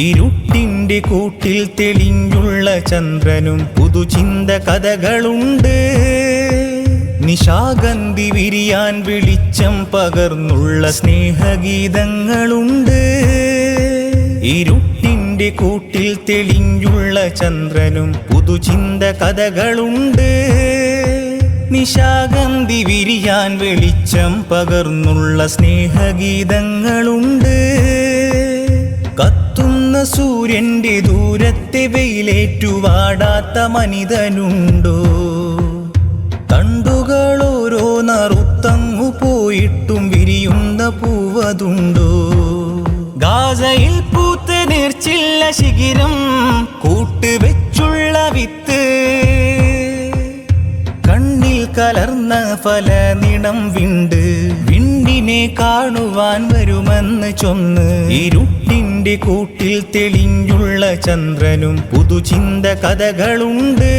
ഇരുട്ടിന്റെ കൂട്ടിൽ തെളിഞ്ഞുള്ള ചന്ദ്രനും പുതുചിന്ത കഥകളുണ്ട്. നിശാഗന്ധി വിരിയാൻ വെളിച്ചം പകർന്നുള്ള സ്നേഹഗീതങ്ങളുണ്ട്. ഇരുട്ടിന്റെ കൂട്ടിൽ തെളിഞ്ഞുള്ള ചന്ദ്രനും പുതുചിന്ത കഥകളുണ്ട്. നിശാഗന്ധി വിരിയാൻ വെളിച്ചം പകർന്നുള്ള സ്നേഹഗീതങ്ങളുണ്ട്. കത്തുന്ന സൂര്യന്റെ ദൂരത്തെ വെയിലേറ്റുവാടാത്ത മനിതനുണ്ടോ? തണ്ടുകൾ ഓരോ നറുത്തങ്ങു പോയിട്ടും വിരിയുന്ന പൂവതുണ്ടോ? ഗാസയിൽ പൂത്ത് നീർച്ചില്ല ശിഖിരം കൂട്ടുവെച്ചുള്ള വിത്ത്, കണ്ണിൽ കലർന്ന ഫലനിണം വിണ്ട് വിണ്ടിനെ കാണുവാൻ വരുമെന്ന് ചൊന്ന്. ഇരുട്ടിന്റെ കൂട്ടിൽ തെളിഞ്ഞുള്ള ചന്ദ്രനും പുതുചിന്ത കഥകളുണ്ട്.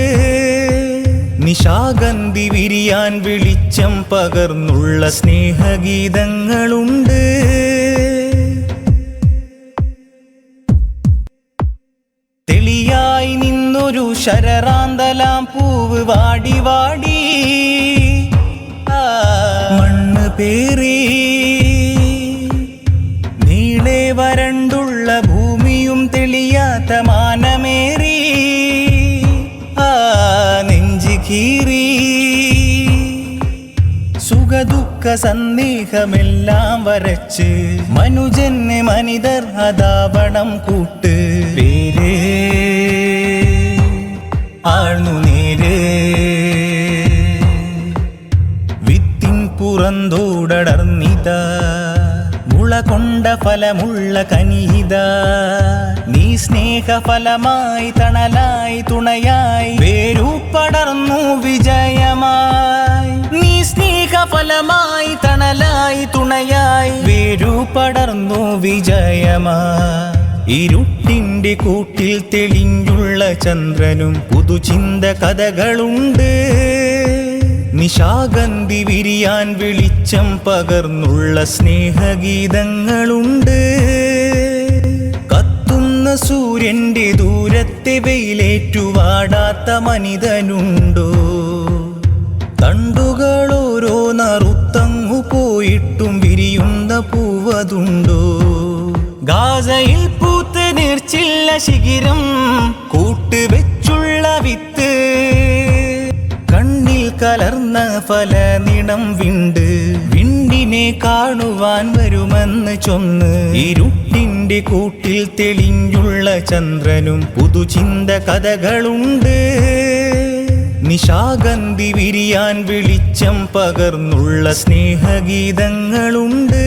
നിശാഗന്ധി വിരിയാൻ വെളിച്ചം പകർന്നുള്ള സ്നേഹഗീതങ്ങളുണ്ട്. തെളിയായി നിന്നൊരു ശരറാന്തലാം പൂവ് വാടി വാടി മണ്ണ് പേറി. നീളെ വരണ്ടുള്ള ഭൂമിയും തെളിയാത്ത മാനമേറി നെഞ്ചി കീറി. സുഖദുഃഖ സന്ദേഹമെല്ലാം വരച്ച് മനുജന് മനിതർ അതാവണം കൂട്ട്. പേര് ആഴ്ന്നു നേര് വിത്തിൻ പുറന്തോടർന്നിതാ മുള കൊണ്ട ഫലമുള്ള കനിയിത. നീ സ്നേഹഫലമായി തണലായി തുണയായി വേരു പടർന്നു വിജയമായി. നീ സ്നേഹഫലമായി തണലായി തുണയായി വേരു പടർന്നു വിജയമായി. ഇരുട്ടിന്റെ കൂട്ടിൽ തെളിഞ്ഞുള്ള ചന്ദ്രനും പുതുചിന്ത കഥകളുണ്ട്. നിശാഗന്ധി വിരിയാൻ വെളിച്ചം പകർന്നുള്ള സ്നേഹഗീതങ്ങളുണ്ട്. കത്തുന്ന സൂര്യന്റെ ദൂരത്തെ വെയിലേറ്റുവാടാത്ത മനിതനുണ്ടോ? തണ്ടുകൾ ഓരോ നറുത്തങ്ങു പോയിട്ടും വിരിയുന്ന പൂവതുണ്ടോ? ഗാസയിൽ പൂത്ത് നീർച്ചില്ല ശിഖിരം കൂട്ടുവെച്ചുള്ള വിത്ത്, കണ്ണിൽ കലർന്ന ഫലനിണം വിണ്ട് വിണ്ടിനെ കാണുവാൻ വരുമെന്ന് ചൊന്ന്. ഇരുട്ടിന്റെ കൂട്ടിൽ തെളിഞ്ഞുള്ള ചന്ദ്രനും പുതുചിന്ത കഥകളുണ്ട്. നിശാഗന്ധി വിരിയാൻ വെളിച്ചം പകർന്നുള്ള സ്നേഹഗീതങ്ങളുണ്ട്.